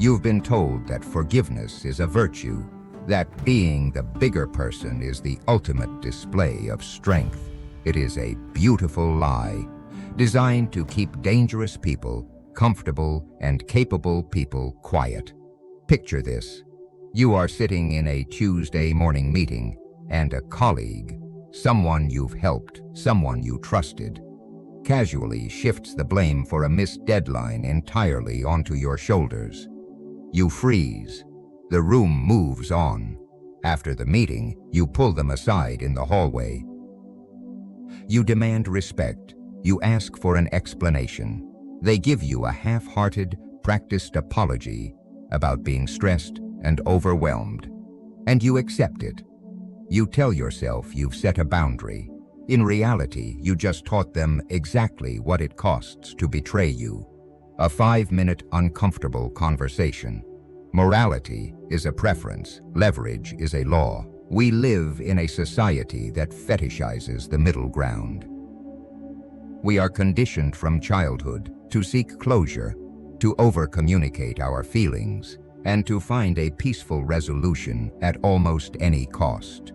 You've been told that forgiveness is a virtue, that being the bigger person is the ultimate display of strength. It is a beautiful lie, designed to keep dangerous people, comfortable and capable people quiet. Picture this. You are sitting in a Tuesday morning meeting, and a colleague, someone you've helped, someone you trusted, casually shifts the blame for a missed deadline entirely onto your shoulders. You freeze. The room moves on. After the meeting, you pull them aside in the hallway. You demand respect. You ask for an explanation. They give you a half-hearted, practiced apology about being stressed and overwhelmed, and you accept it. You tell yourself you've set a boundary. In reality, you just taught them exactly what it costs to betray you. A 5-minute uncomfortable conversation. Morality is a preference. Leverage is a law. We live in a society that fetishizes the middle ground. We are conditioned from childhood to seek closure, to over-communicate our feelings, and to find a peaceful resolution at almost any cost.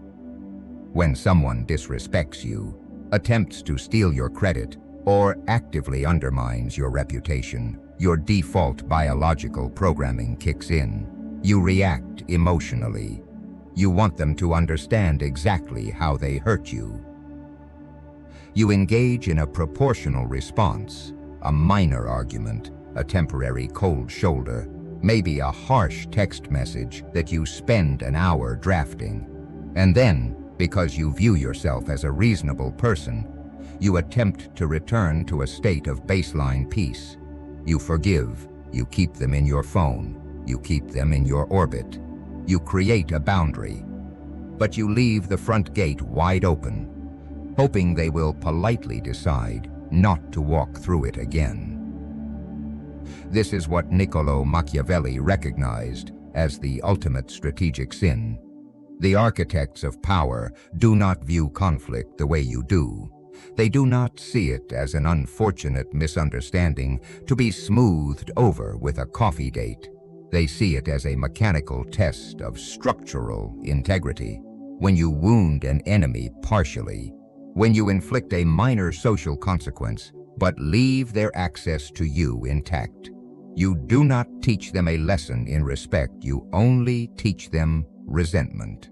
When someone disrespects you, attempts to steal your credit, or actively undermines your reputation, your default biological programming kicks in. You react emotionally. You want them to understand exactly how they hurt you. You engage in a proportional response, a minor argument, a temporary cold shoulder, maybe a harsh text message that you spend an hour drafting. And then, because you view yourself as a reasonable person, you attempt to return to a state of baseline peace. You forgive, you keep them in your phone, you keep them in your orbit. You create a boundary, but you leave the front gate wide open, hoping they will politely decide not to walk through it again. This is what Niccolo Machiavelli recognized as the ultimate strategic sin. The architects of power do not view conflict the way you do. They do not see it as an unfortunate misunderstanding to be smoothed over with a coffee date. They see it as a mechanical test of structural integrity. When you wound an enemy partially, when you inflict a minor social consequence but leave their access to you intact, you do not teach them a lesson in respect, you only teach them resentment.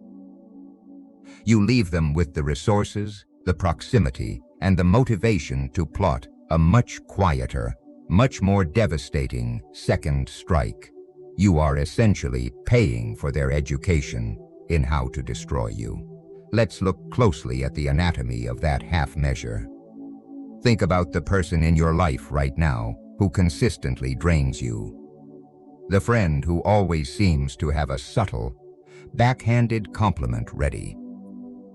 You leave them with the resources, the proximity, and the motivation to plot a much quieter, much more devastating second strike. You are essentially paying for their education in how to destroy you. Let's look closely at the anatomy of that half measure. Think about the person in your life right now who consistently drains you. The friend who always seems to have a subtle, backhanded compliment ready.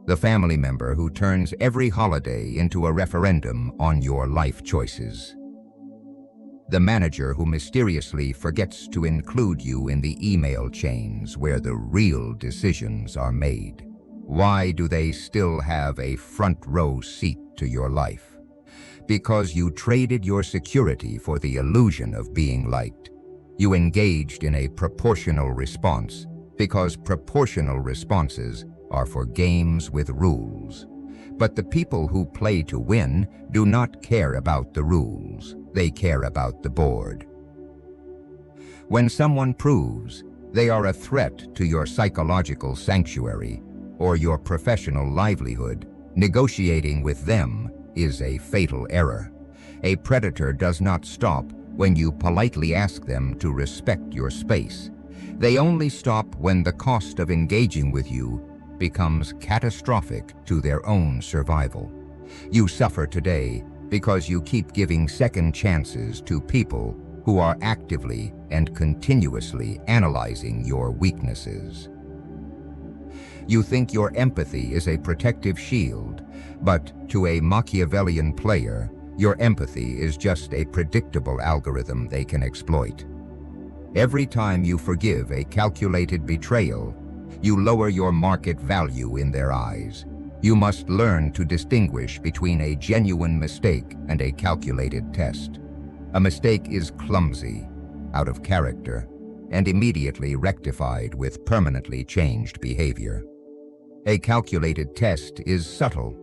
The family member who turns every holiday into a referendum on your life choices. The manager who mysteriously forgets to include you in the email chains where the real decisions are made. Why do they still have a front row seat to your life? Because you traded your security for the illusion of being liked. You engaged in a proportional response because proportional responses are for games with rules. But the people who play to win do not care about the rules. They care about the board. When someone proves they are a threat to your psychological sanctuary or your professional livelihood, negotiating with them is a fatal error. A predator does not stop when you politely ask them to respect your space. They only stop when the cost of engaging with you becomes catastrophic to their own survival. You suffer today because you keep giving second chances to people who are actively and continuously analyzing your weaknesses. You think your empathy is a protective shield, but to a Machiavellian player, your empathy is just a predictable algorithm they can exploit. Every time you forgive a calculated betrayal, you lower your market value in their eyes. You must learn to distinguish between a genuine mistake and a calculated test. A mistake is clumsy, out of character, and immediately rectified with permanently changed behavior. A calculated test is subtle.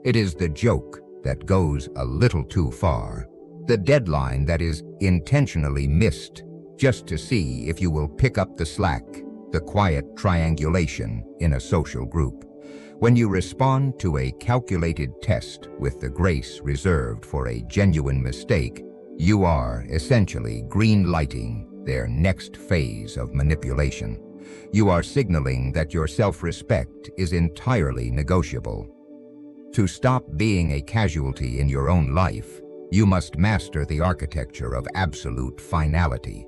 It is the joke that goes a little too far, the deadline that is intentionally missed just to see if you will pick up the slack, the quiet triangulation in a social group. When you respond to a calculated test with the grace reserved for a genuine mistake, you are essentially green-lighting their next phase of manipulation. You are signaling that your self-respect is entirely negotiable. To stop being a casualty in your own life, you must master the architecture of absolute finality.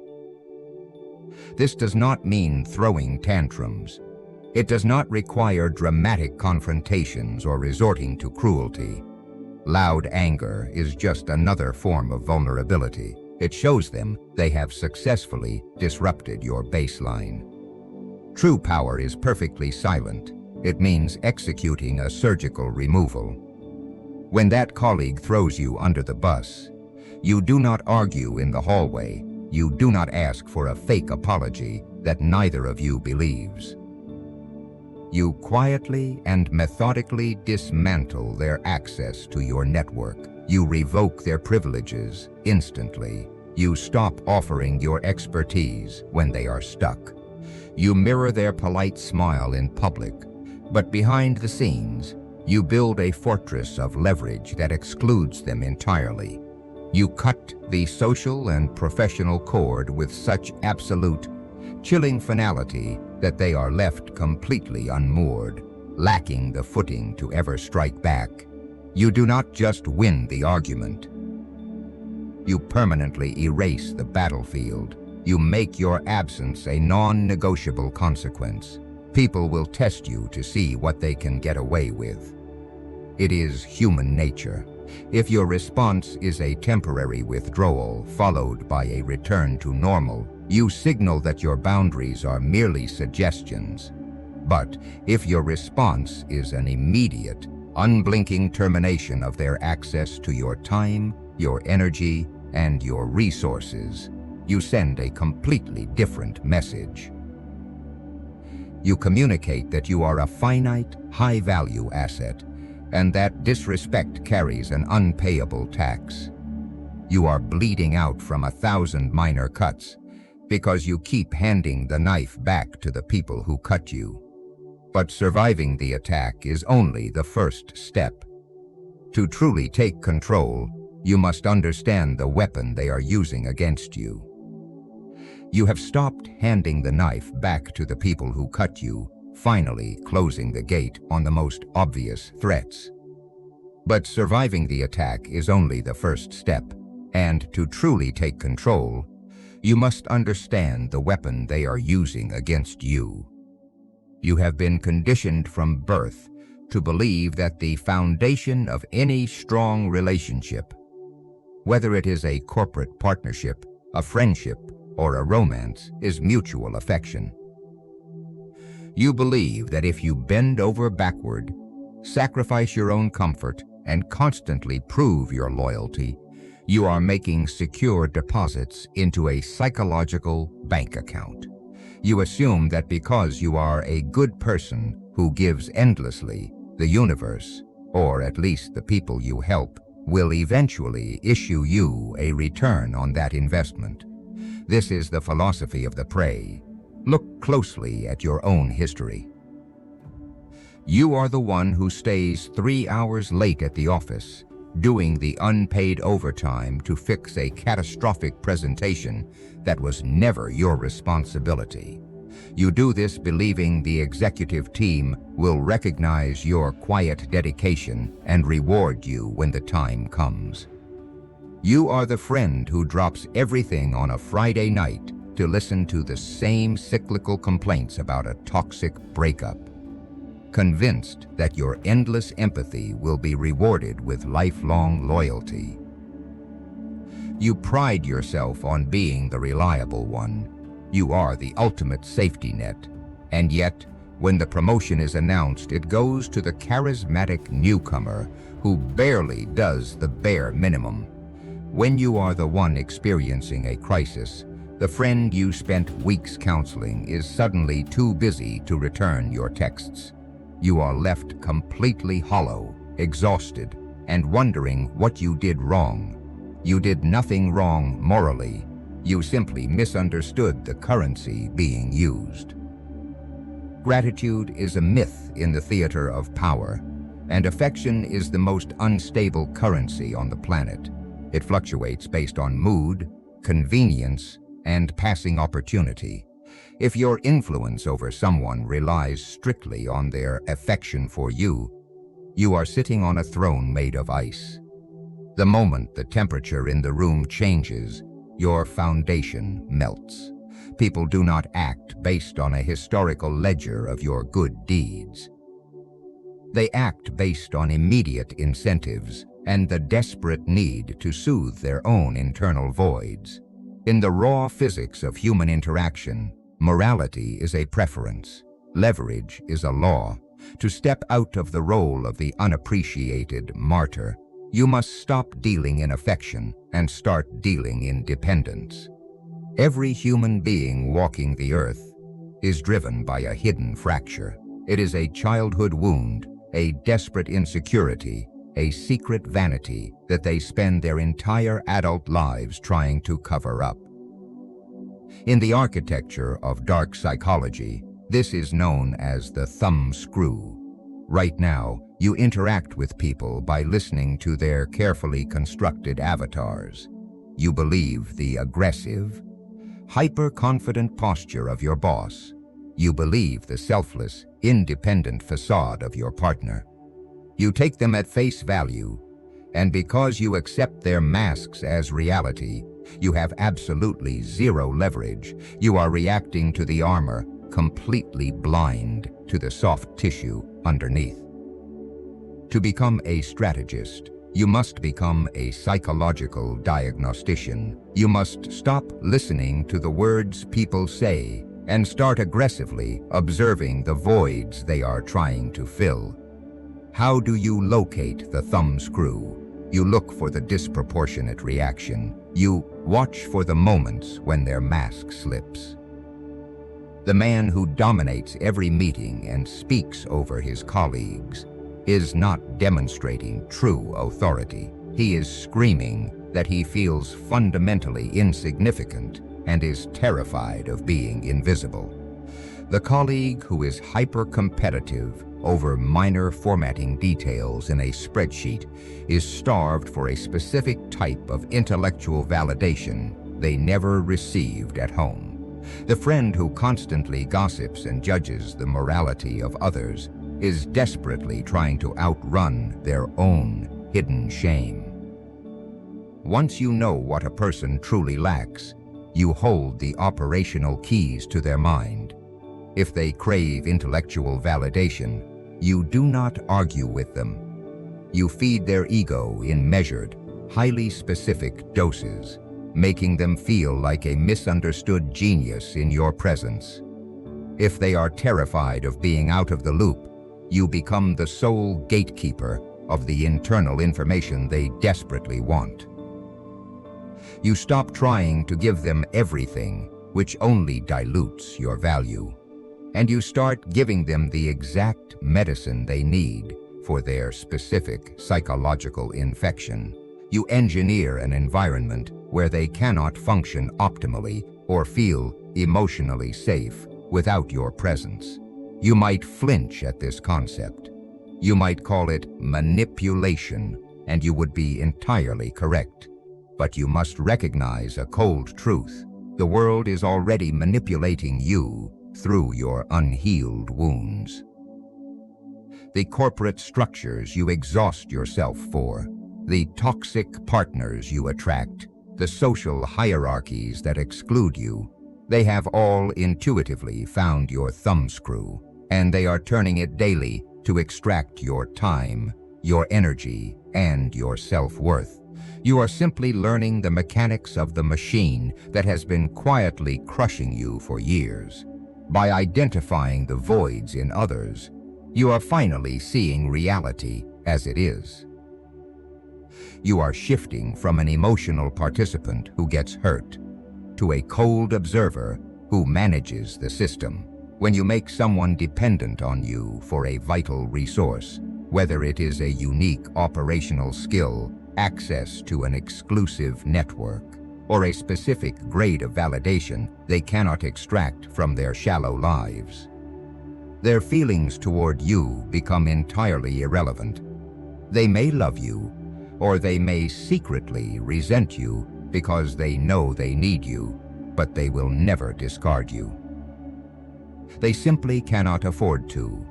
This does not mean throwing tantrums. It does not require dramatic confrontations or resorting to cruelty. Loud anger is just another form of vulnerability. It shows them they have successfully disrupted your baseline. True power is perfectly silent. It means executing a surgical removal. When that colleague throws you under the bus, you do not argue in the hallway. You do not ask for a fake apology that neither of you believes. You quietly and methodically dismantle their access to your network. You revoke their privileges instantly. You stop offering your expertise when they are stuck. You mirror their polite smile in public, but behind the scenes, you build a fortress of leverage that excludes them entirely. You cut the social and professional cord with such absolute, chilling finality that they are left completely unmoored, lacking the footing to ever strike back. You do not just win the argument. You permanently erase the battlefield. You make your absence a non-negotiable consequence. People will test you to see what they can get away with. It is human nature. If your response is a temporary withdrawal followed by a return to normal, you signal that your boundaries are merely suggestions. But if your response is an immediate, unblinking termination of their access to your time, your energy, and your resources, you send a completely different message. You communicate that you are a finite, high-value asset, and that disrespect carries an unpayable tax. You are bleeding out from 1,000 minor cuts because you keep handing the knife back to the people who cut you. But surviving the attack is only the first step. To truly take control, you must understand the weapon they are using against you. You have stopped handing the knife back to the people who cut you, finally closing the gate on the most obvious threats. But surviving the attack is only the first step, and to truly take control, you must understand the weapon they are using against you. You have been conditioned from birth to believe that the foundation of any strong relationship, whether it is a corporate partnership, a friendship, or a romance, is mutual affection. You believe that if you bend over backward, sacrifice your own comfort, and constantly prove your loyalty, you are making secure deposits into a psychological bank account. You assume that because you are a good person who gives endlessly, the universe, or at least the people you help, will eventually issue you a return on that investment. This is the philosophy of the prey. Look closely at your own history. You are the one who stays 3 hours late at the office, doing the unpaid overtime to fix a catastrophic presentation that was never your responsibility. You do this believing the executive team will recognize your quiet dedication and reward you when the time comes. You are the friend who drops everything on a Friday night to listen to the same cyclical complaints about a toxic breakup, convinced that your endless empathy will be rewarded with lifelong loyalty. You pride yourself on being the reliable one. You are the ultimate safety net. And yet, when the promotion is announced, it goes to the charismatic newcomer who barely does the bare minimum. When you are the one experiencing a crisis, The friend you spent weeks counseling is suddenly too busy to return your texts. You are left completely hollow, exhausted, and wondering what you did wrong. You did nothing wrong morally. You simply misunderstood the currency being used. Gratitude is a myth in the theater of power, and affection is the most unstable currency on the planet. It fluctuates based on mood, convenience, and passing opportunity. If your influence over someone relies strictly on their affection for you, you are sitting on a throne made of ice. The moment the temperature in the room changes, your foundation melts. People do not act based on a historical ledger of your good deeds. They act based on immediate incentives and the desperate need to soothe their own internal voids. In the raw physics of human interaction, morality is a preference. Leverage is a law. To step out of the role of the unappreciated martyr, you must stop dealing in affection and start dealing in dependence. Every human being walking the earth is driven by a hidden fracture. It is a childhood wound, a desperate insecurity, a secret vanity that they spend their entire adult lives trying to cover up. In the architecture of dark psychology, this is known as the thumbscrew. Right now, you interact with people by listening to their carefully constructed avatars. You believe the aggressive, hyper-confident posture of your boss. You believe the selfless, independent facade of your partner. You take them at face value, and because you accept their masks as reality, you have absolutely zero leverage. You are reacting to the armor, completely blind to the soft tissue underneath. To become a strategist, you must become a psychological diagnostician. You must stop listening to the words people say and start aggressively observing the voids they are trying to fill. How do you locate the thumbscrew? You look for the disproportionate reaction. You watch for the moments when their mask slips. The man who dominates every meeting and speaks over his colleagues is not demonstrating true authority. He is screaming that he feels fundamentally insignificant and is terrified of being invisible. The colleague who is hyper-competitive over minor formatting details in a spreadsheet is starved for a specific type of intellectual validation they never received at home. The friend who constantly gossips and judges the morality of others is desperately trying to outrun their own hidden shame. Once you know what a person truly lacks, you hold the operational keys to their mind. If they crave intellectual validation, you do not argue with them. You feed their ego in measured, highly specific doses, making them feel like a misunderstood genius in your presence. If they are terrified of being out of the loop, you become the sole gatekeeper of the internal information they desperately want. You stop trying to give them everything, which only dilutes your value, and you start giving them the exact medicine they need for their specific psychological infection. You engineer an environment where they cannot function optimally or feel emotionally safe without your presence. You might flinch at this concept. You might call it manipulation, and you would be entirely correct. But you must recognize a cold truth. The world is already manipulating you through your unhealed wounds. The corporate structures you exhaust yourself for, the toxic partners you attract, the social hierarchies that exclude you, they have all intuitively found your thumbscrew, and they are turning it daily to extract your time, your energy, and your self-worth. You are simply learning the mechanics of the machine that has been quietly crushing you for years. By identifying the voids in others, you are finally seeing reality as it is. You are shifting from an emotional participant who gets hurt to a cold observer who manages the system. When you make someone dependent on you for a vital resource, whether it is a unique operational skill, access to an exclusive network, or a specific grade of validation they cannot extract from their shallow lives, their feelings toward you become entirely irrelevant. They may love you, or they may secretly resent you because they know they need you, but they will never discard you. They simply cannot afford to.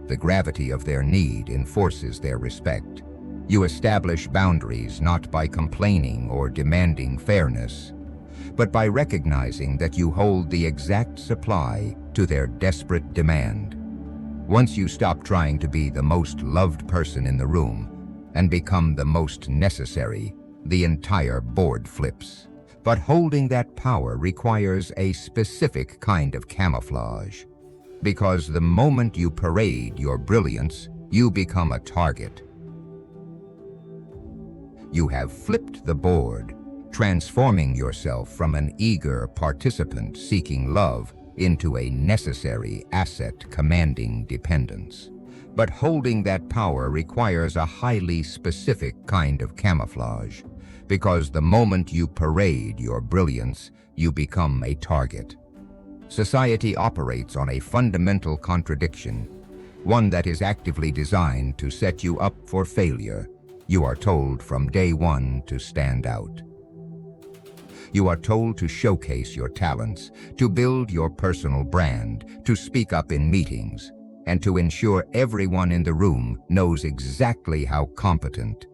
The gravity of their need enforces their respect. You establish boundaries not by complaining or demanding fairness, but by recognizing that you hold the exact supply to their desperate demand. Once you stop trying to be the most loved person in the room and become the most necessary, the entire board flips. But holding that power requires a specific kind of camouflage, because the moment you parade your brilliance, you become a target. You have flipped the board, transforming yourself from an eager participant seeking love into a necessary asset commanding dependence. But holding that power requires a highly specific kind of camouflage, because the moment you parade your brilliance, you become a target. Society operates on a fundamental contradiction, one that is actively designed to set you up for failure. You are told from day one to stand out. You are told to showcase your talents, to build your personal brand, to speak up in meetings, and to ensure everyone in the room knows exactly how competent,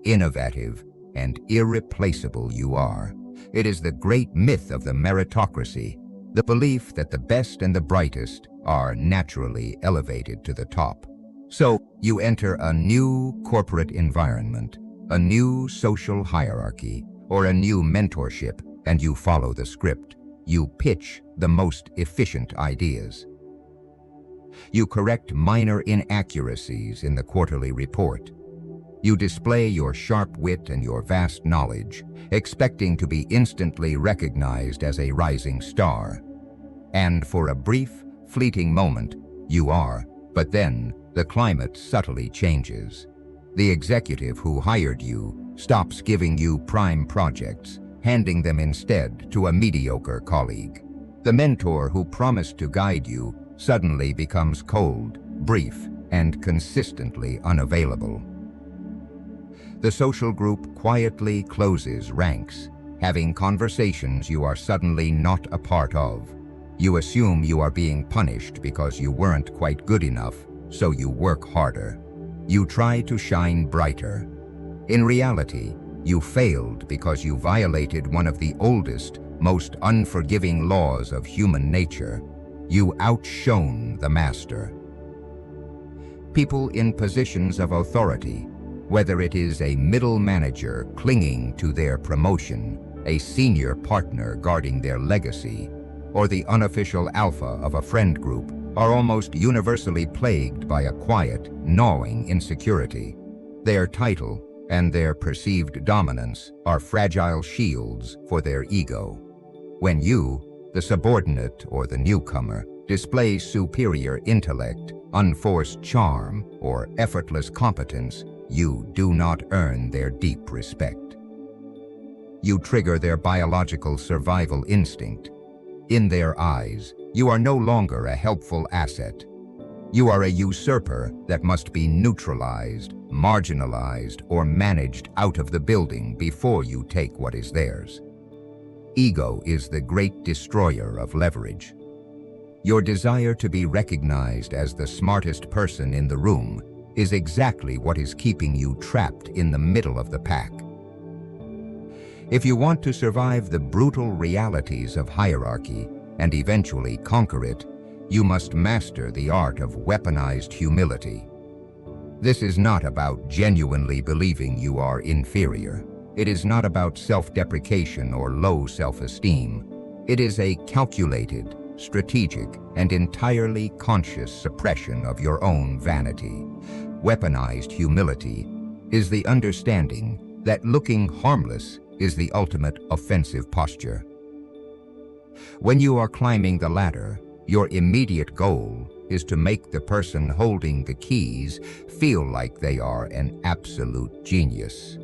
innovative, and irreplaceable you are. It is the great myth of the meritocracy, the belief that the best and the brightest are naturally elevated to the top. So you enter a new corporate environment, a new social hierarchy, or a new mentorship, and you follow the script. You pitch the most efficient ideas. You correct minor inaccuracies in the quarterly report. You display your sharp wit and your vast knowledge, expecting to be instantly recognized as a rising star. And for a brief, fleeting moment, you are, but then the climate subtly changes. The executive who hired you stops giving you prime projects, handing them instead to a mediocre colleague. The mentor who promised to guide you suddenly becomes cold, brief, and consistently unavailable. The social group quietly closes ranks, having conversations you are suddenly not a part of. You assume you are being punished because you weren't quite good enough, so you work harder. You try to shine brighter. In reality, you failed because you violated one of the oldest, most unforgiving laws of human nature. You outshone the master. People in positions of authority, whether it is a middle manager clinging to their promotion, a senior partner guarding their legacy, or the unofficial alpha of a friend group, are almost universally plagued by a quiet, gnawing insecurity. Their title and their perceived dominance are fragile shields for their ego. When you, the subordinate or the newcomer, display superior intellect, unforced charm, or effortless competence, you do not earn their deep respect. You trigger their biological survival instinct. In their eyes, you are no longer a helpful asset. You are a usurper that must be neutralized, marginalized, or managed out of the building before you take what is theirs. Ego is the great destroyer of leverage. Your desire to be recognized as the smartest person in the room is exactly what is keeping you trapped in the middle of the pack. If you want to survive the brutal realities of hierarchy and eventually conquer it, you must master the art of weaponized humility. This is not about genuinely believing you are inferior. It is not about self-deprecation or low self-esteem. It is a calculated, strategic, and entirely conscious suppression of your own vanity. Weaponized humility is the understanding that looking harmless is the ultimate offensive posture. When you are climbing the ladder, your immediate goal is to make the person holding the keys feel like they are an absolute genius.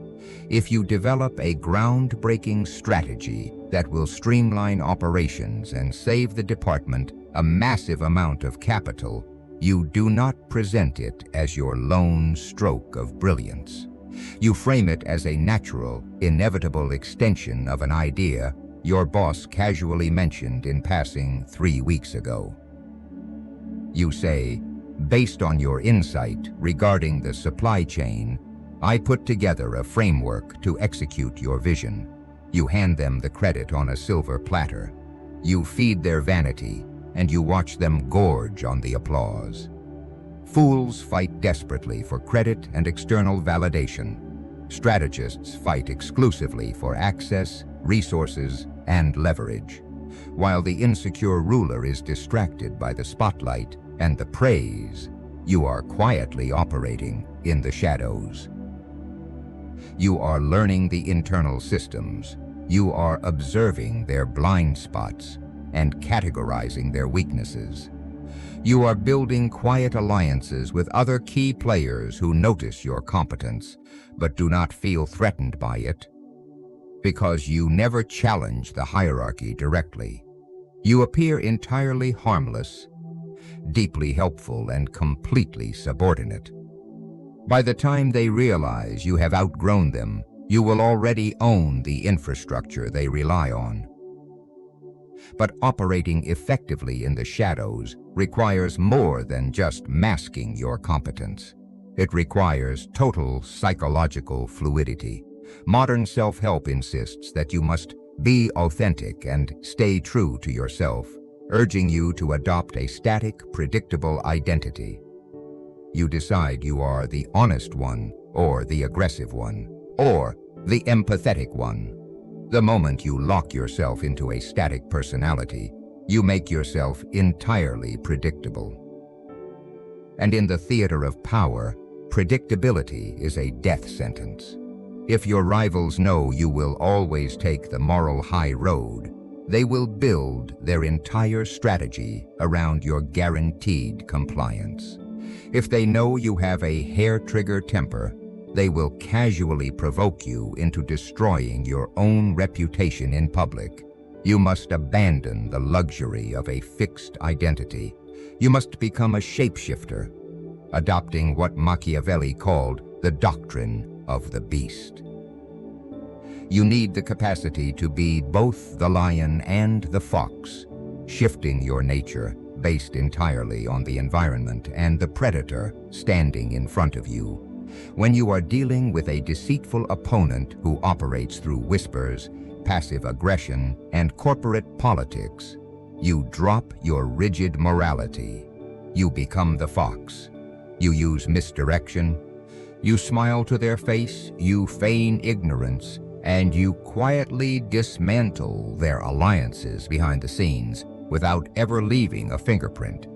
If you develop a groundbreaking strategy that will streamline operations and save the department a massive amount of capital, you do not present it as your lone stroke of brilliance. You frame it as a natural, inevitable extension of an idea your boss casually mentioned in passing 3 weeks ago. You say, based on your insight regarding the supply chain, I put together a framework to execute your vision. You hand them the credit on a silver platter. You feed their vanity, and you watch them gorge on the applause. Fools fight desperately for credit and external validation. Strategists fight exclusively for access, resources, and leverage. While the insecure ruler is distracted by the spotlight and the praise, you are quietly operating in the shadows. You are learning the internal systems. You are observing their blind spots and categorizing their weaknesses. You are building quiet alliances with other key players who notice your competence, but do not feel threatened by it. Because you never challenge the hierarchy directly, you appear entirely harmless, deeply helpful, and completely subordinate. By the time they realize you have outgrown them, you will already own the infrastructure they rely on. But operating effectively in the shadows requires more than just masking your competence. It requires total psychological fluidity. Modern self-help insists that you must be authentic and stay true to yourself, urging you to adopt a static, predictable identity. You decide you are the honest one, or the aggressive one, or the empathetic one. The moment you lock yourself into a static personality, you make yourself entirely predictable. And in the theater of power, predictability is a death sentence. If your rivals know you will always take the moral high road, they will build their entire strategy around your guaranteed compliance. If they know you have a hair-trigger temper, they will casually provoke you into destroying your own reputation in public. You must abandon the luxury of a fixed identity. You must become a shapeshifter, adopting what Machiavelli called the doctrine of the beast. You need the capacity to be both the lion and the fox, shifting your nature based entirely on the environment and the predator standing in front of you. When you are dealing with a deceitful opponent who operates through whispers, passive aggression, and corporate politics, you drop your rigid morality. You become the fox. You use misdirection. You smile to their face, you feign ignorance, and you quietly dismantle their alliances behind the scenes without ever leaving a fingerprint.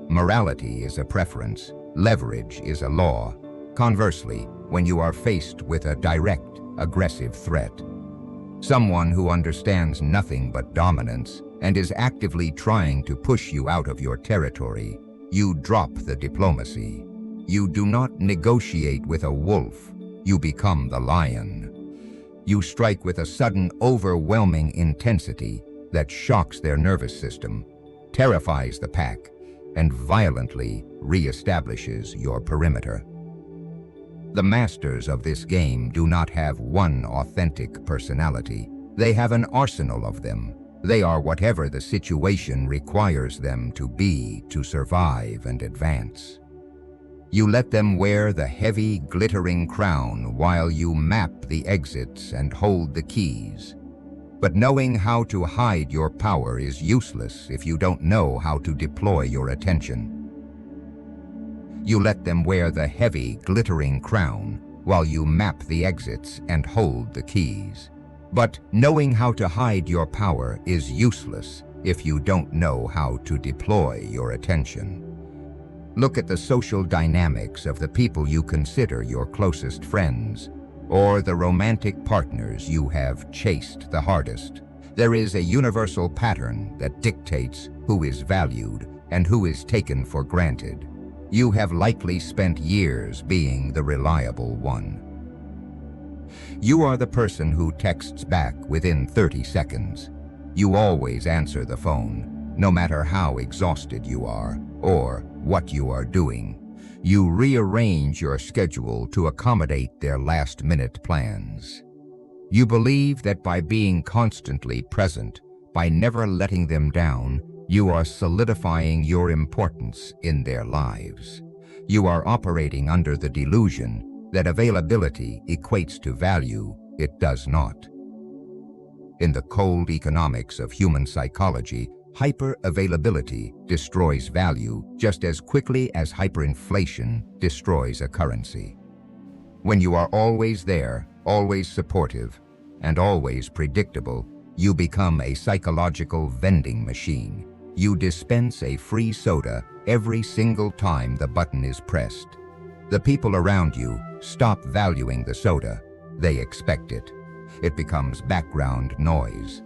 Morality is a preference. Leverage is a law. Conversely, when you are faced with a direct, aggressive threat, someone who understands nothing but dominance and is actively trying to push you out of your territory, you drop the diplomacy. You do not negotiate with a wolf. You become the lion. You strike with a sudden, overwhelming intensity that shocks their nervous system, terrifies the pack, and violently reestablishes your perimeter. The masters of this game do not have one authentic personality. They have an arsenal of them. They are whatever the situation requires them to be to survive and advance. You let them wear the heavy, glittering crown while you map the exits and hold the keys. But knowing how to hide your power is useless if you don't know how to deploy your attention. You let them wear the heavy, glittering crown while you map the exits and hold the keys. But knowing how to hide your power is useless if you don't know how to deploy your attention. Look at the social dynamics of the people you consider your closest friends, or the romantic partners you have chased the hardest. There is a universal pattern that dictates who is valued and who is taken for granted. You have likely spent years being the reliable one. You are the person who texts back within 30 seconds. You always answer the phone, no matter how exhausted you are or what you are doing. You rearrange your schedule to accommodate their last-minute plans. You believe that by being constantly present, by never letting them down, you are solidifying your importance in their lives. You are operating under the delusion that availability equates to value. It does not. In the cold economics of human psychology, hyper-availability destroys value just as quickly as hyperinflation destroys a currency. When you are always there, always supportive, and always predictable, you become a psychological vending machine. You dispense a free soda every single time the button is pressed. The people around you stop valuing the soda. They expect it. It becomes background noise.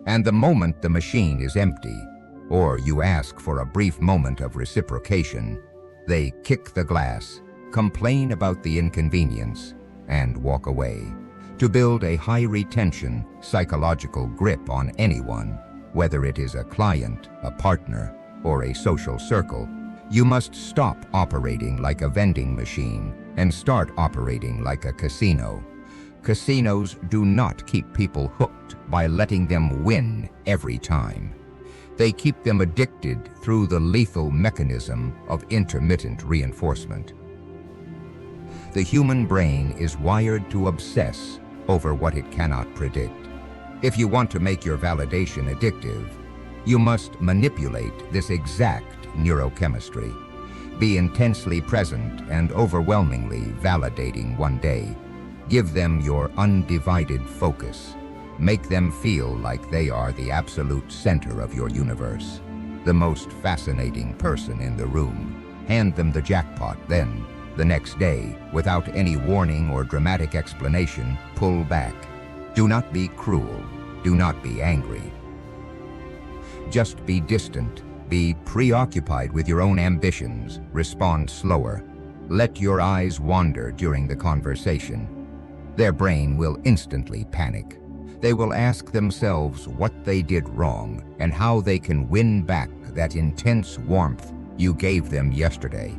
And the moment the machine is empty, or you ask for a brief moment of reciprocation, they kick the glass, complain about the inconvenience, and walk away. To build a high-retention psychological grip on anyone, whether it is a client, a partner, or a social circle, you must stop operating like a vending machine and start operating like a casino. Casinos do not keep people hooked by letting them win every time. They keep them addicted through the lethal mechanism of intermittent reinforcement. The human brain is wired to obsess over what it cannot predict. If you want to make your validation addictive, you must manipulate this exact neurochemistry. Be intensely present and overwhelmingly validating one day. Give them your undivided focus. Make them feel like they are the absolute center of your universe, the most fascinating person in the room. Hand them the jackpot, then, the next day, without any warning or dramatic explanation, pull back. Do not be cruel. Do not be angry. Just be distant. Be preoccupied with your own ambitions. Respond slower. Let your eyes wander during the conversation. Their brain will instantly panic. They will ask themselves what they did wrong and how they can win back that intense warmth you gave them yesterday.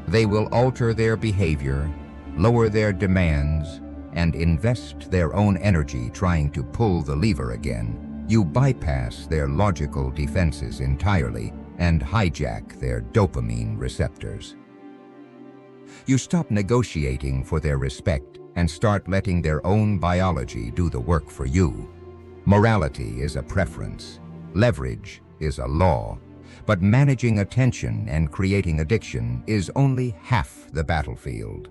They will alter their behavior, lower their demands, and invest their own energy trying to pull the lever again. You bypass their logical defenses entirely and hijack their dopamine receptors. You stop negotiating for their respect and start letting their own biology do the work for you. Morality is a preference. Leverage is a law. But managing attention and creating addiction is only half the battlefield.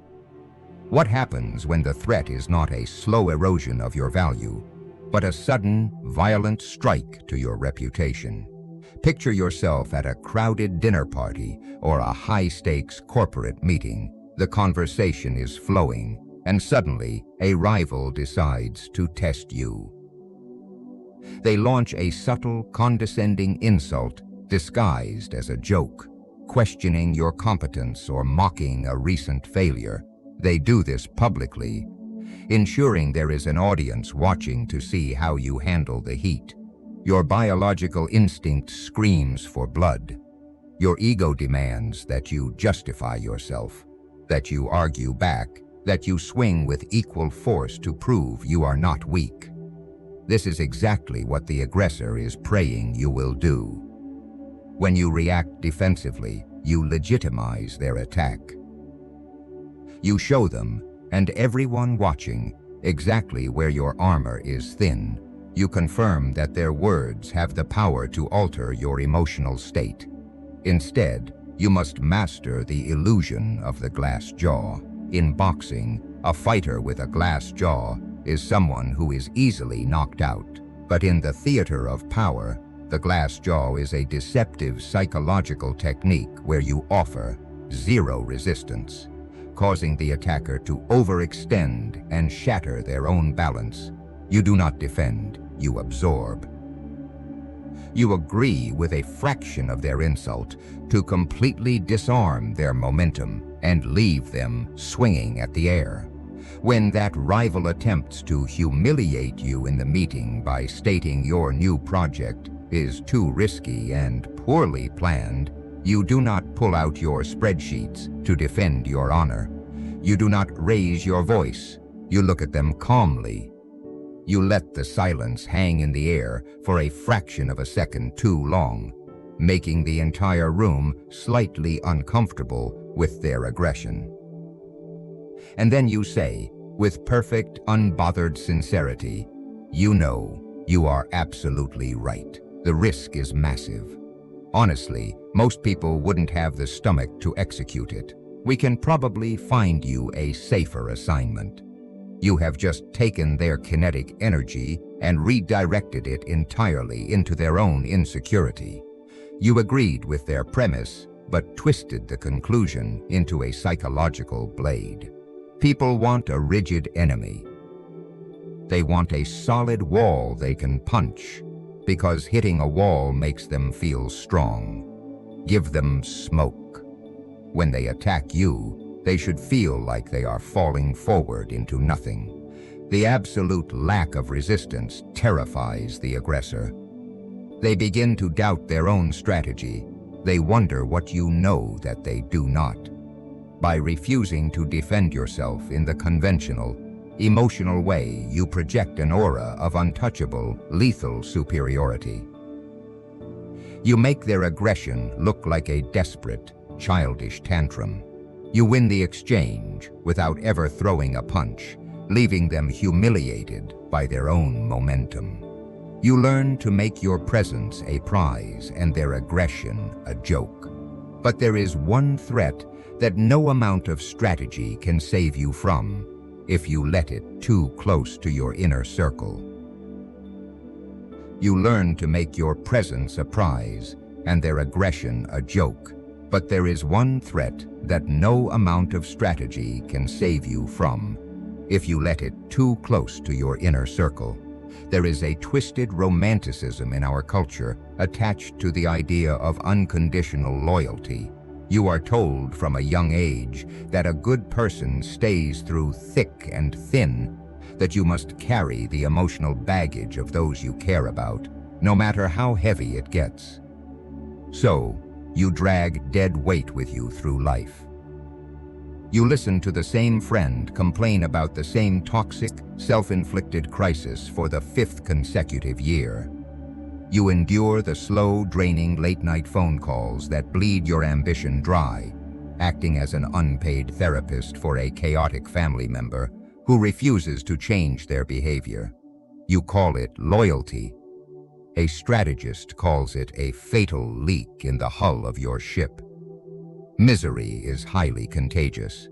What happens when the threat is not a slow erosion of your value, but a sudden, violent strike to your reputation? Picture yourself at a crowded dinner party or a high-stakes corporate meeting. The conversation is flowing, and suddenly a rival decides to test you. They launch a subtle, condescending insult disguised as a joke, questioning your competence or mocking a recent failure. They do this publicly, ensuring there is an audience watching to see how you handle the heat. Your biological instinct screams for blood. Your ego demands that you justify yourself, that you argue back, that you swing with equal force to prove you are not weak. This is exactly what the aggressor is praying you will do. When you react defensively, you legitimize their attack. You show them, and everyone watching, exactly where your armor is thin. You confirm that their words have the power to alter your emotional state. Instead, you must master the illusion of the glass jaw. In boxing, a fighter with a glass jaw is someone who is easily knocked out. But in the theater of power, the glass jaw is a deceptive psychological technique where you offer zero resistance, causing the attacker to overextend and shatter their own balance. You do not defend, you absorb. You agree with a fraction of their insult to completely disarm their momentum and leave them swinging at the air. When that rival attempts to humiliate you in the meeting by stating your new project is too risky and poorly planned, you do not pull out your spreadsheets to defend your honor. You do not raise your voice. You look at them calmly. You let the silence hang in the air for a fraction of a second too long, making the entire room slightly uncomfortable with their aggression. And then you say, with perfect, unbothered sincerity, you know you are absolutely right. The risk is massive. Honestly, most people wouldn't have the stomach to execute it. We can probably find you a safer assignment. You have just taken their kinetic energy and redirected it entirely into their own insecurity. You agreed with their premise, but twisted the conclusion into a psychological blade. People want a rigid enemy. They want a solid wall they can punch, because hitting a wall makes them feel strong. Give them smoke. When they attack you, they should feel like they are falling forward into nothing. The absolute lack of resistance terrifies the aggressor. They begin to doubt their own strategy. They wonder what you know that they do not. By refusing to defend yourself in the conventional, emotional way, you project an aura of untouchable, lethal superiority. You make their aggression look like a desperate, childish tantrum. You win the exchange without ever throwing a punch, leaving them humiliated by their own momentum. You learn to make your presence a prize and their aggression a joke. But there is one threat that no amount of strategy can save you from if you let it too close to your inner circle. You learn to make your presence a prize and their aggression a joke. But there is one threat that no amount of strategy can save you from if you let it too close to your inner circle. There is a twisted romanticism in our culture attached to the idea of unconditional loyalty. You are told from a young age that a good person stays through thick and thin, that you must carry the emotional baggage of those you care about, no matter how heavy it gets. So, you drag dead weight with you through life. You listen to the same friend complain about the same toxic, self-inflicted crisis for the 5th consecutive year. You endure the slow, draining late-night phone calls that bleed your ambition dry, acting as an unpaid therapist for a chaotic family member who refuses to change their behavior. You call it loyalty. A strategist calls it a fatal leak in the hull of your ship. Misery is highly contagious.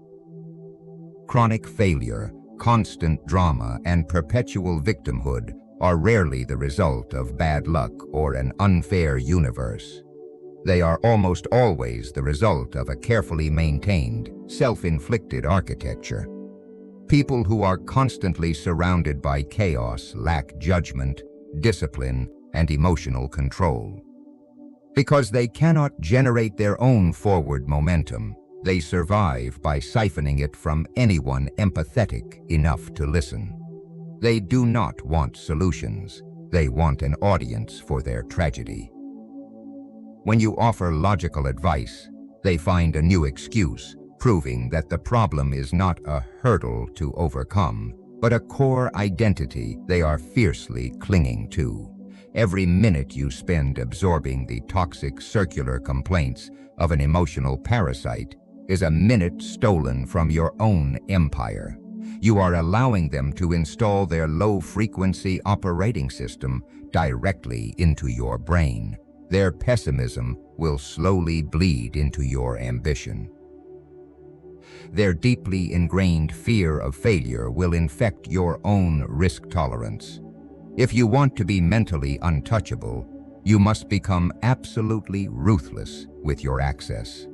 Chronic failure, constant drama, and perpetual victimhood are rarely the result of bad luck or an unfair universe. They are almost always the result of a carefully maintained, self-inflicted architecture. People who are constantly surrounded by chaos lack judgment, discipline, and emotional control. Because they cannot generate their own forward momentum, they survive by siphoning it from anyone empathetic enough to listen. They do not want solutions. They want an audience for their tragedy. When you offer logical advice, they find a new excuse, proving that the problem is not a hurdle to overcome, but a core identity they are fiercely clinging to. Every minute you spend absorbing the toxic circular complaints of an emotional parasite is a minute stolen from your own empire. You are allowing them to install their low-frequency operating system directly into your brain. Their pessimism will slowly bleed into your ambition. Their deeply ingrained fear of failure will infect your own risk tolerance. If you want to be mentally untouchable, you must become absolutely ruthless with your access.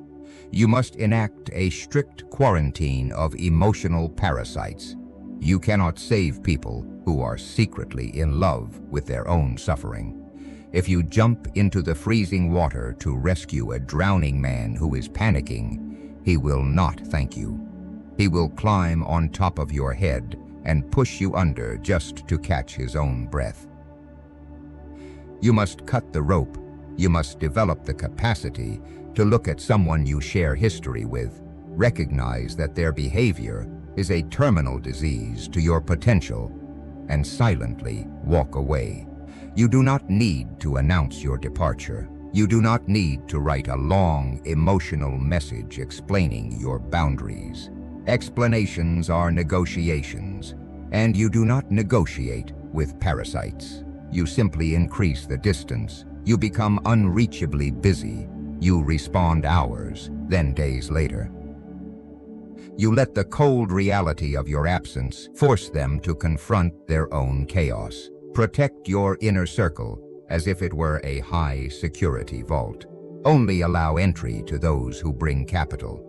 You must enact a strict quarantine of emotional parasites. You cannot save people who are secretly in love with their own suffering. If you jump into the freezing water to rescue a drowning man who is panicking, he will not thank you. He will climb on top of your head and push you under just to catch his own breath. You must cut the rope. You must develop the capacity to look at someone you share history with, recognize that their behavior is a terminal disease to your potential, and silently walk away. You do not need to announce your departure. You do not need to write a long, emotional message explaining your boundaries. Explanations are negotiations, and you do not negotiate with parasites. You simply increase the distance. You become unreachably busy. You respond hours, then days later. You let the cold reality of your absence force them to confront their own chaos. Protect your inner circle as if it were a high-security vault. Only allow entry to those who bring capital,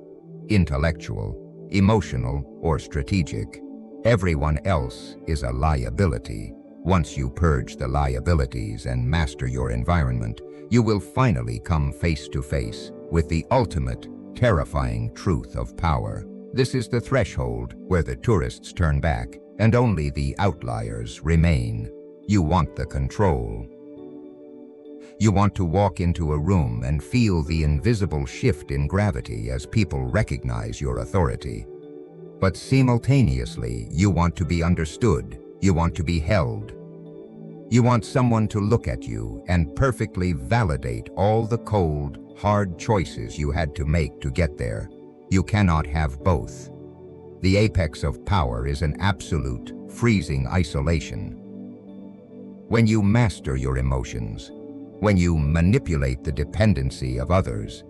intellectual, emotional, or strategic. Everyone else is a liability. Once you purge the liabilities and master your environment, you will finally come face to face with the ultimate, terrifying truth of power. This is the threshold where the tourists turn back and only the outliers remain. You want the control. You want to walk into a room and feel the invisible shift in gravity as people recognize your authority. But simultaneously, you want to be understood. You want to be held. You want someone to look at you and perfectly validate all the cold, hard choices you had to make to get there. You cannot have both. The apex of power is an absolute, freezing isolation. When you master your emotions, when you manipulate the dependency of others,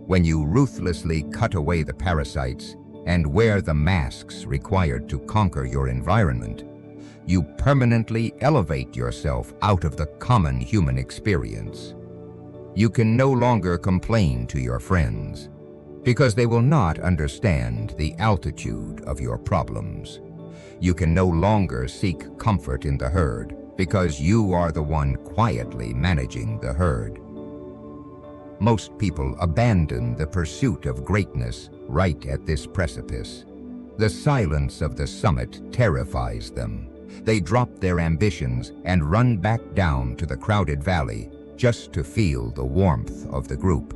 when you ruthlessly cut away the parasites and wear the masks required to conquer your environment, you permanently elevate yourself out of the common human experience. You can no longer complain to your friends, because they will not understand the altitude of your problems. You can no longer seek comfort in the herd, because you are the one quietly managing the herd. Most people abandon the pursuit of greatness right at this precipice. The silence of the summit terrifies them. They drop their ambitions and run back down to the crowded valley just to feel the warmth of the group.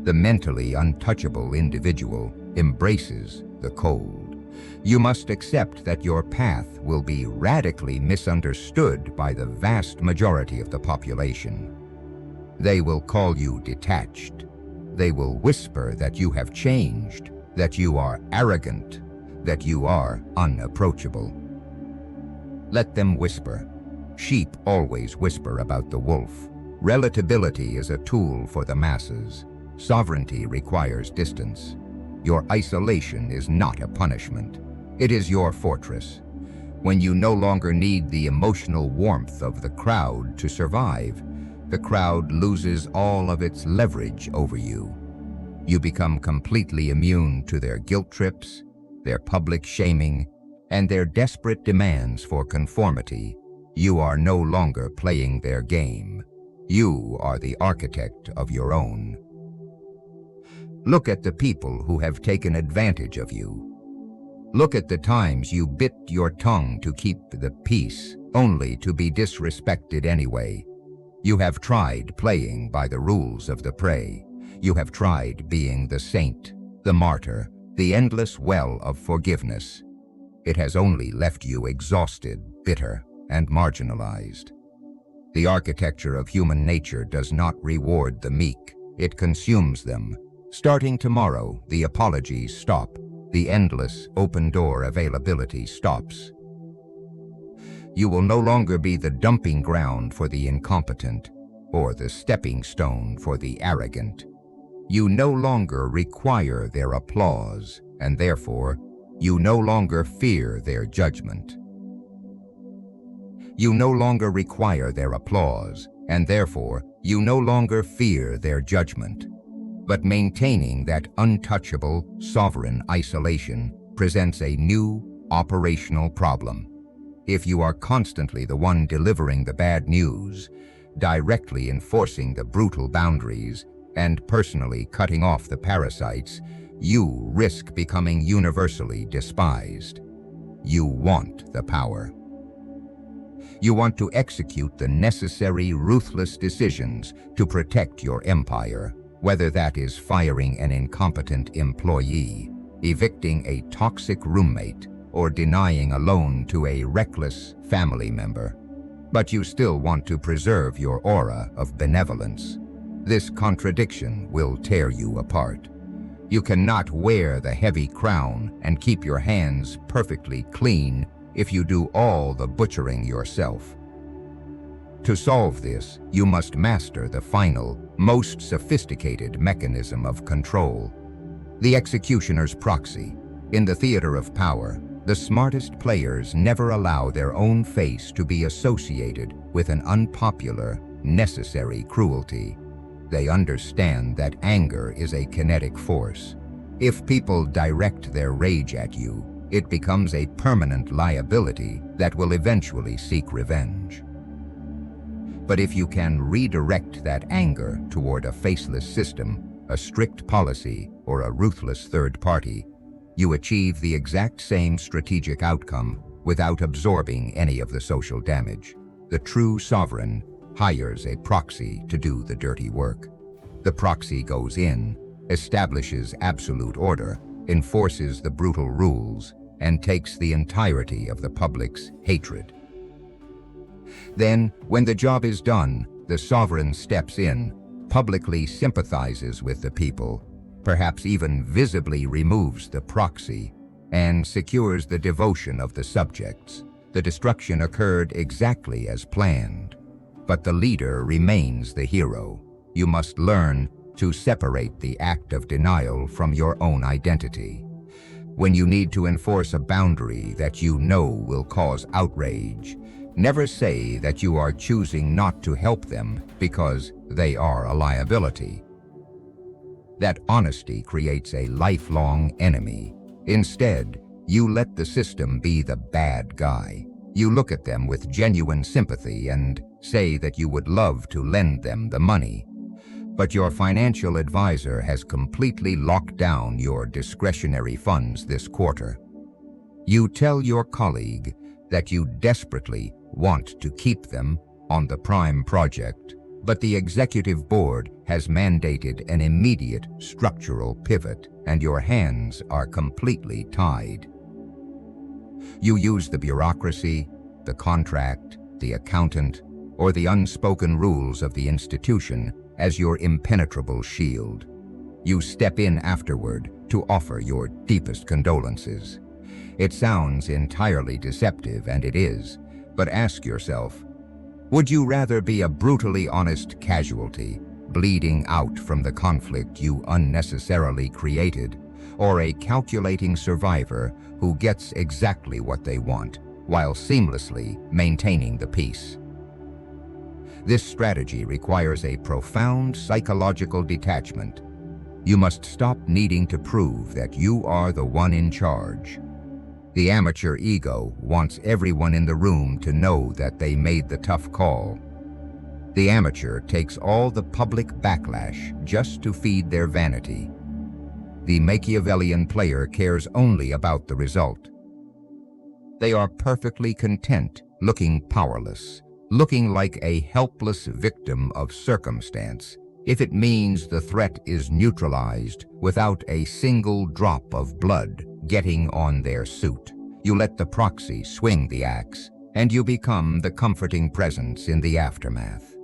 The mentally untouchable individual embraces the cold. You must accept that your path will be radically misunderstood by the vast majority of the population. They will call you detached. They will whisper that you have changed, that you are arrogant, that you are unapproachable. Let them whisper. Sheep always whisper about the wolf. Relatability is a tool for the masses. Sovereignty requires distance. Your isolation is not a punishment. It is your fortress. When you no longer need the emotional warmth of the crowd to survive, the crowd loses all of its leverage over you. You become completely immune to their guilt trips, their public shaming, and their desperate demands for conformity. You are no longer playing their game. You are the architect of your own. Look at the people who have taken advantage of you. Look at the times you bit your tongue to keep the peace, only to be disrespected anyway. You have tried playing by the rules of the prey. You have tried being the saint, the martyr, the endless well of forgiveness. It has only left you exhausted, bitter, and marginalized. The architecture of human nature does not reward the meek. It consumes them. Starting tomorrow, the apologies stop. The endless open-door availability stops. You will no longer be the dumping ground for the incompetent or the stepping stone for the arrogant. You no longer require their applause, and therefore, you no longer fear their judgment. You no longer require their applause, and therefore, you no longer fear their judgment. But maintaining that untouchable, sovereign isolation presents a new, operational problem. If you are constantly the one delivering the bad news, directly enforcing the brutal boundaries, and personally cutting off the parasites, you risk becoming universally despised. You want the power. You want to execute the necessary, ruthless decisions to protect your empire, whether that is firing an incompetent employee, evicting a toxic roommate, or denying a loan to a reckless family member. But you still want to preserve your aura of benevolence. This contradiction will tear you apart. You cannot wear the heavy crown and keep your hands perfectly clean if you do all the butchering yourself. To solve this, you must master the final, most sophisticated mechanism of control: the executioner's proxy. In the theater of power, the smartest players never allow their own face to be associated with an unpopular, necessary cruelty. They understand that anger is a kinetic force. If people direct their rage at you, it becomes a permanent liability that will eventually seek revenge. But if you can redirect that anger toward a faceless system, a strict policy, or a ruthless third party, you achieve the exact same strategic outcome without absorbing any of the social damage. The true sovereign hires a proxy to do the dirty work. The proxy goes in, establishes absolute order, enforces the brutal rules, and takes the entirety of the public's hatred. Then, when the job is done, the sovereign steps in, publicly sympathizes with the people, perhaps even visibly removes the proxy, and secures the devotion of the subjects. The destruction occurred exactly as planned, but the leader remains the hero. You must learn to separate the act of denial from your own identity. When you need to enforce a boundary that you know will cause outrage, never say that you are choosing not to help them because they are a liability. That honesty creates a lifelong enemy. Instead, you let the system be the bad guy. You look at them with genuine sympathy and say that you would love to lend them the money. But your financial advisor has completely locked down your discretionary funds this quarter. You tell your colleague that you desperately want to keep them on the prime project, but the executive board has mandated an immediate structural pivot, and your hands are completely tied. You use the bureaucracy, the contract, the accountant, or the unspoken rules of the institution as your impenetrable shield. You step in afterward to offer your deepest condolences. It sounds entirely deceptive, and it is, but ask yourself, would you rather be a brutally honest casualty, bleeding out from the conflict you unnecessarily created, or a calculating survivor who gets exactly what they want, while seamlessly maintaining the peace? This strategy requires a profound psychological detachment. You must stop needing to prove that you are the one in charge. The amateur ego wants everyone in the room to know that they made the tough call. The amateur takes all the public backlash just to feed their vanity. The Machiavellian player cares only about the result. They are perfectly content looking powerless, looking like a helpless victim of circumstance, if it means the threat is neutralized without a single drop of blood getting on their suit. You let the proxy swing the axe, and you become the comforting presence in the aftermath.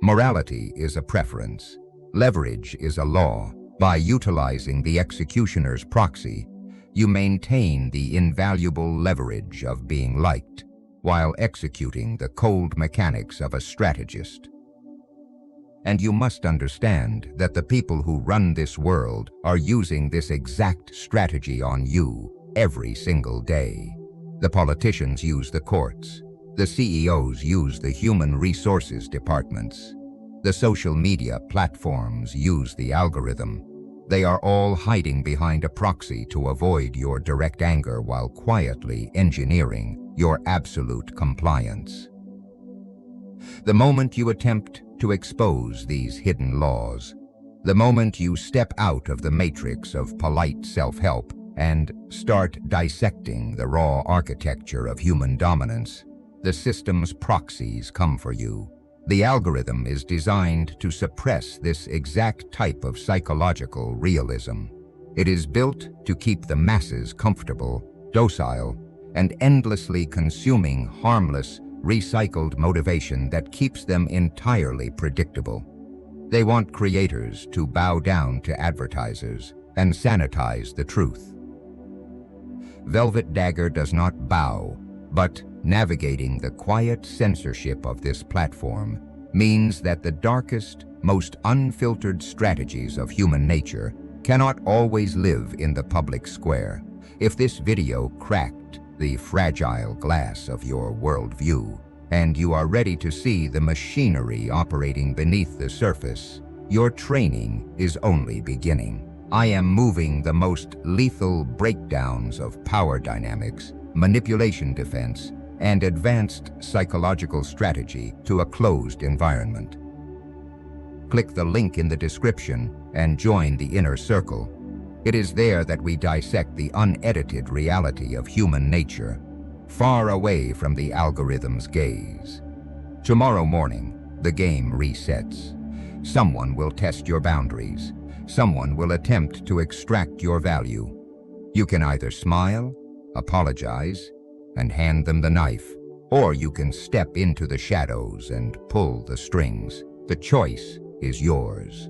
Morality is a preference. Leverage is a law. By utilizing the executioner's proxy, you maintain the invaluable leverage of being liked, while executing the cold mechanics of a strategist. And you must understand that the people who run this world are using this exact strategy on you every single day. The politicians use the courts. The CEOs use the human resources departments. The social media platforms use the algorithm. They are all hiding behind a proxy to avoid your direct anger while quietly engineering your absolute compliance. The moment you attempt to expose these hidden laws, the moment you step out of the matrix of polite self-help and start dissecting the raw architecture of human dominance, the system's proxies come for you. The algorithm is designed to suppress this exact type of psychological realism. It is built to keep the masses comfortable, docile, and endlessly consuming harmless, recycled motivation that keeps them entirely predictable. They want creators to bow down to advertisers and sanitize the truth. Velvet Dagger does not bow, but navigating the quiet censorship of this platform means that the darkest, most unfiltered strategies of human nature cannot always live in the public square. If this video cracked the fragile glass of your worldview, and you are ready to see the machinery operating beneath the surface, your training is only beginning. I am moving the most lethal breakdowns of power dynamics, manipulation defense, and advanced psychological strategy to a closed environment. Click the link in the description and join the inner circle. It is there that we dissect the unedited reality of human nature, far away from the algorithm's gaze. Tomorrow morning, the game resets. Someone will test your boundaries. Someone will attempt to extract your value. You can either smile, apologize, and hand them the knife, or you can step into the shadows and pull the strings. The choice is yours.